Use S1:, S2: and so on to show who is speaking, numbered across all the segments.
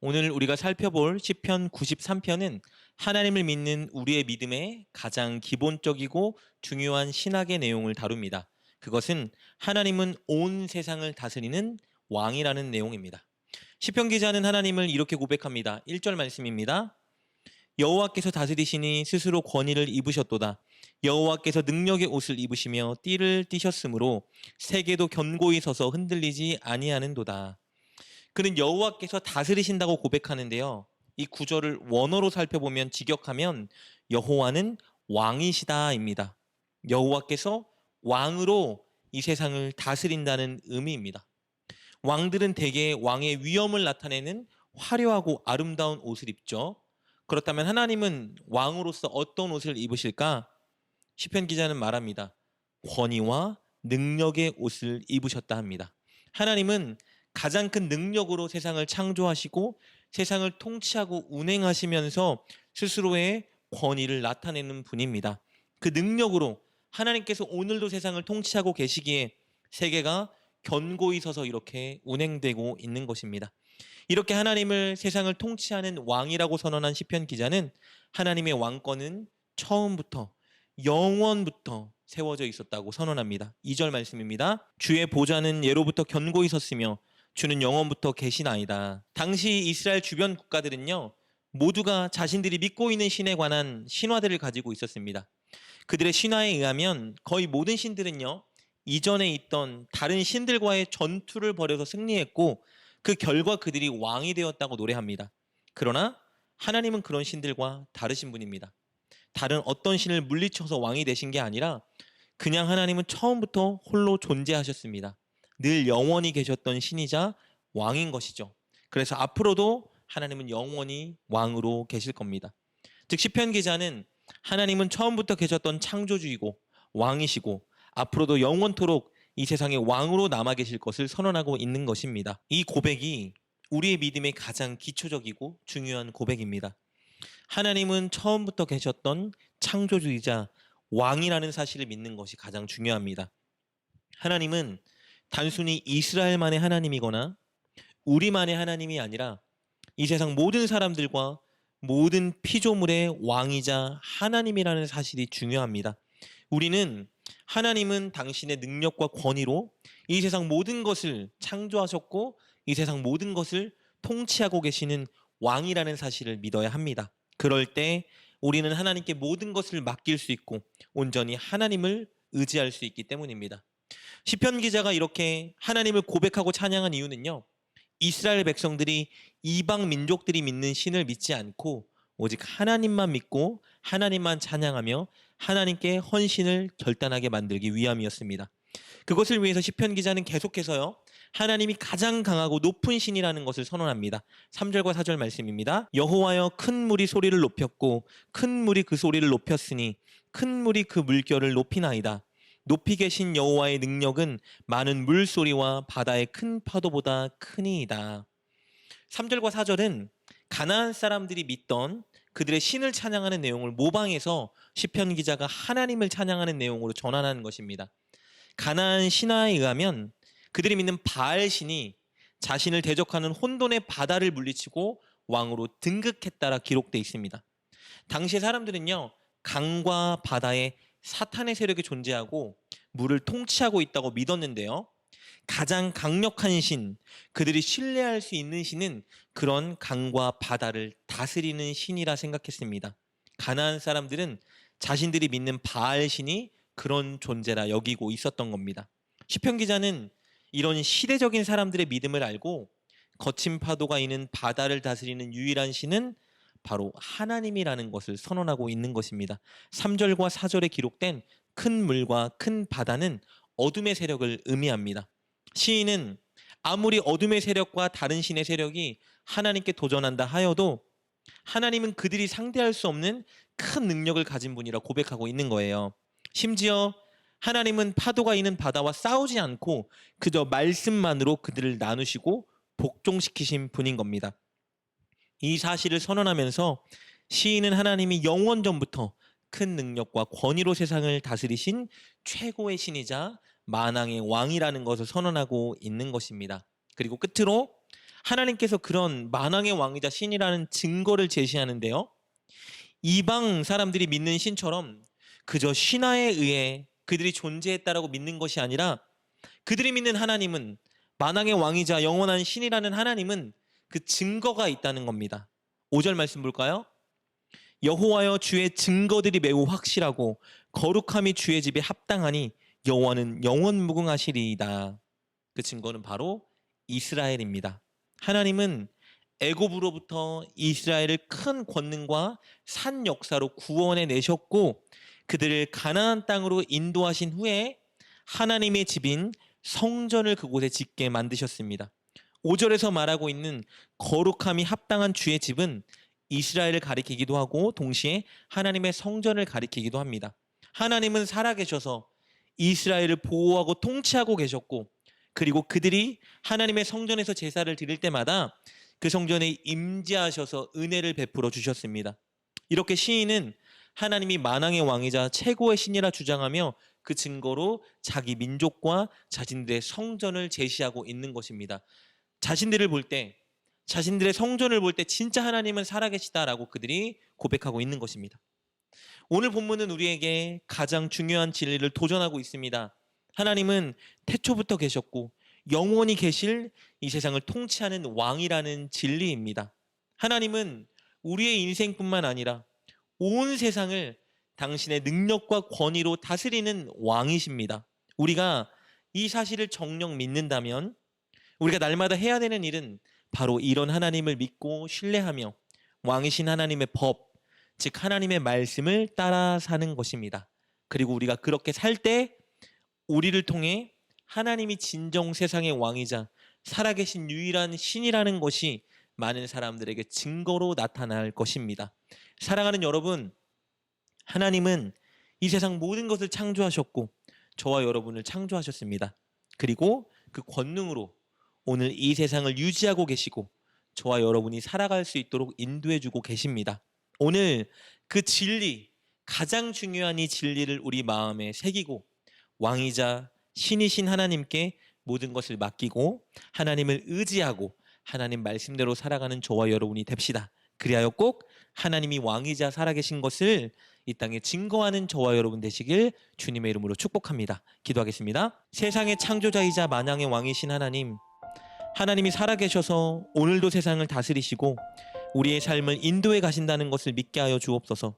S1: 오늘 우리가 살펴볼 시편 93편은 하나님을 믿는 우리의 믿음의 가장 기본적이고 중요한 신학의 내용을 다룹니다. 그것은 하나님은 온 세상을 다스리는 왕이라는 내용입니다. 시편 기자는 하나님을 이렇게 고백합니다. 1절 말씀입니다. 여호와께서 다스리시니 스스로 권위를 입으셨도다. 여호와께서 능력의 옷을 입으시며 띠를 띠셨으므로 세계도 견고히 서서 흔들리지 아니하는도다. 그는 여호와께서 다스리신다고 고백하는데요. 이 구절을 원어로 살펴보면 직역하면 여호와는 왕이시다입니다. 여호와께서 왕으로 이 세상을 다스린다는 의미입니다. 왕들은 대개 왕의 위엄을 나타내는 화려하고 아름다운 옷을 입죠. 그렇다면 하나님은 왕으로서 어떤 옷을 입으실까? 시편 기자는 말합니다. 권위와 능력의 옷을 입으셨다 합니다. 하나님은 가장 큰 능력으로 세상을 창조하시고 세상을 통치하고 운행하시면서 스스로의 권위를 나타내는 분입니다. 그 능력으로 하나님께서 오늘도 세상을 통치하고 계시기에 세계가 견고히 서서 이렇게 운행되고 있는 것입니다. 이렇게 하나님을 세상을 통치하는 왕이라고 선언한 시편 기자는 하나님의 왕권은 처음부터 영원부터 세워져 있었다고 선언합니다. 2절 말씀입니다. 주의 보좌는 예로부터 견고히 섰으며 주는 영원부터 계시나이다. 당시 이스라엘 주변 국가들은요, 모두가 자신들이 믿고 있는 신에 관한 신화들을 가지고 있었습니다. 그들의 신화에 의하면 거의 모든 신들은요, 이전에 있던 다른 신들과의 전투를 벌여서 승리했고 그 결과 그들이 왕이 되었다고 노래합니다. 그러나 하나님은 그런 신들과 다르신 분입니다. 다른 어떤 신을 물리쳐서 왕이 되신 게 아니라 그냥 하나님은 처음부터 홀로 존재하셨습니다. 늘 영원히 계셨던 신이자 왕인 것이죠. 그래서 앞으로도 하나님은 영원히 왕으로 계실 겁니다. 즉 시편 기자는 하나님은 처음부터 계셨던 창조주이고 왕이시고 앞으로도 영원토록 이 세상의 왕으로 남아 계실 것을 선언하고 있는 것입니다. 이 고백이 우리의 믿음의 가장 기초적이고 중요한 고백입니다. 하나님은 처음부터 계셨던 창조주이자 왕이라는 사실을 믿는 것이 가장 중요합니다. 하나님은 단순히 이스라엘만의 하나님이거나 우리만의 하나님이 아니라 이 세상 모든 사람들과 모든 피조물의 왕이자 하나님이라는 사실이 중요합니다. 우리는 하나님은 당신의 능력과 권위로 이 세상 모든 것을 창조하셨고 이 세상 모든 것을 통치하고 계시는 왕이라는 사실을 믿어야 합니다. 그럴 때 우리는 하나님께 모든 것을 맡길 수 있고 온전히 하나님을 의지할 수 있기 때문입니다. 시편 기자가 이렇게 하나님을 고백하고 찬양한 이유는요, 이스라엘 백성들이 이방 민족들이 믿는 신을 믿지 않고 오직 하나님만 믿고 하나님만 찬양하며 하나님께 헌신을 결단하게 만들기 위함이었습니다. 그것을 위해서 시편 기자는 계속해서요, 하나님이 가장 강하고 높은 신이라는 것을 선언합니다. 3절과 4절 말씀입니다. 여호와여 큰 물이 소리를 높였고 큰 물이 그 소리를 높였으니 큰 물이 그 물결을 높이나이다. 높이 계신 여호와의 능력은 많은 물소리와 바다의 큰 파도보다 크니이다. 3절과 4절은 가나안 사람들이 믿던 그들의 신을 찬양하는 내용을 모방해서 시편 기자가 하나님을 찬양하는 내용으로 전환하는 것입니다. 가나안 신화에 의하면 그들이 믿는 바알 신이 자신을 대적하는 혼돈의 바다를 물리치고 왕으로 등극했다라 기록되어 있습니다. 당시의 사람들은요, 강과 바다에 사탄의 세력이 존재하고 물을 통치하고 있다고 믿었는데요, 가장 강력한 신, 그들이 신뢰할 수 있는 신은 그런 강과 바다를 다스리는 신이라 생각했습니다. 가나안 사람들은 자신들이 믿는 바알 신이 그런 존재라 여기고 있었던 겁니다. 시편 기자는 이런 시대적인 사람들의 믿음을 알고 거친 파도가 있는 바다를 다스리는 유일한 신은 바로 하나님이라는 것을 선언하고 있는 것입니다. 3절과 4절에 기록된 큰 물과 큰 바다는 어둠의 세력을 의미합니다. 시인은 아무리 어둠의 세력과 다른 신의 세력이 하나님께 도전한다 하여도 하나님은 그들이 상대할 수 없는 큰 능력을 가진 분이라 고백하고 있는 거예요. 심지어 하나님은 파도가 있는 바다와 싸우지 않고 그저 말씀만으로 그들을 나누시고 복종시키신 분인 겁니다. 이 사실을 선언하면서 시인은 하나님이 영원전부터 큰 능력과 권위로 세상을 다스리신 최고의 신이자 만왕의 왕이라는 것을 선언하고 있는 것입니다. 그리고 끝으로 하나님께서 그런 만왕의 왕이자 신이라는 증거를 제시하는데요. 이방 사람들이 믿는 신처럼 그저 신화에 의해 그들이 존재했다라고 믿는 것이 아니라 그들이 믿는 하나님은, 만왕의 왕이자 영원한 신이라는 하나님은 그 증거가 있다는 겁니다. 5절 말씀 볼까요? 여호와여, 주의 증거들이 매우 확실하고 거룩함이 주의 집에 합당하니 여호와는 영원 무궁하시리이다. 그 증거는 바로 이스라엘입니다. 하나님은 애굽으로부터 이스라엘을 큰 권능과 산 역사로 구원해 내셨고 그들을 가나안 땅으로 인도하신 후에 하나님의 집인 성전을 그곳에 짓게 만드셨습니다. 5절에서 말하고 있는 거룩함이 합당한 주의 집은 이스라엘을 가리키기도 하고 동시에 하나님의 성전을 가리키기도 합니다. 하나님은 살아계셔서 이스라엘을 보호하고 통치하고 계셨고, 그리고 그들이 하나님의 성전에서 제사를 드릴 때마다 그 성전에 임재하셔서 은혜를 베풀어 주셨습니다. 이렇게 시인은 하나님이 만왕의 왕이자 최고의 신이라 주장하며 그 증거로 자기 민족과 자신들의 성전을 제시하고 있는 것입니다. 자신들을 볼 때, 자신들의 성전을 볼 때 진짜 하나님은 살아계시다라고 그들이 고백하고 있는 것입니다. 오늘 본문은 우리에게 가장 중요한 진리를 도전하고 있습니다. 하나님은 태초부터 계셨고 영원히 계실 이 세상을 통치하는 왕이라는 진리입니다. 하나님은 우리의 인생뿐만 아니라 온 세상을 당신의 능력과 권위로 다스리는 왕이십니다. 우리가 이 사실을 정녕 믿는다면 우리가 날마다 해야 되는 일은 바로 이런 하나님을 믿고 신뢰하며 왕이신 하나님의 법, 즉 하나님의 말씀을 따라 사는 것입니다. 그리고 우리가 그렇게 살 때 우리를 통해 하나님이 진정 세상의 왕이자 살아계신 유일한 신이라는 것이 많은 사람들에게 증거로 나타날 것입니다. 사랑하는 여러분, 하나님은 이 세상 모든 것을 창조하셨고 저와 여러분을 창조하셨습니다. 그리고 그 권능으로 오늘 이 세상을 유지하고 계시고 저와 여러분이 살아갈 수 있도록 인도해주고 계십니다. 오늘 그 진리, 가장 중요한 이 진리를 우리 마음에 새기고 왕이자 신이신 하나님께 모든 것을 맡기고 하나님을 의지하고 하나님 말씀대로 살아가는 저와 여러분이 됩시다. 그리하여 꼭 하나님이 왕이자 살아계신 것을 이 땅에 증거하는 저와 여러분 되시길 주님의 이름으로 축복합니다. 기도하겠습니다. 세상의 창조자이자 만왕의 왕이신 하나님, 하나님이 살아계셔서 오늘도 세상을 다스리시고 우리의 삶을 인도해 가신다는 것을 믿게 하여 주옵소서.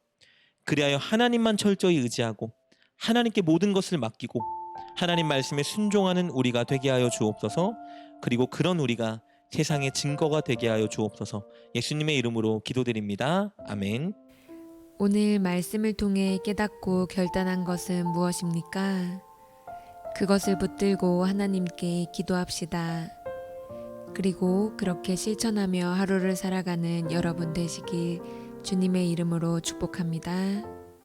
S1: 그리하여 하나님만 철저히 의지하고 하나님께 모든 것을 맡기고 하나님 말씀에 순종하는 우리가 되게 하여 주옵소서. 그리고 그런 우리가 세상의 증거가 되게 하여 주옵소서. 예수님의 이름으로 기도드립니다. 아멘.
S2: 오늘 말씀을 통해 깨닫고 결단한 것은 무엇입니까? 그것을 붙들고 하나님께 기도합시다. 그리고 그렇게 실천하며 하루를 살아가는 여러분 되시길 주님의 이름으로 축복합니다.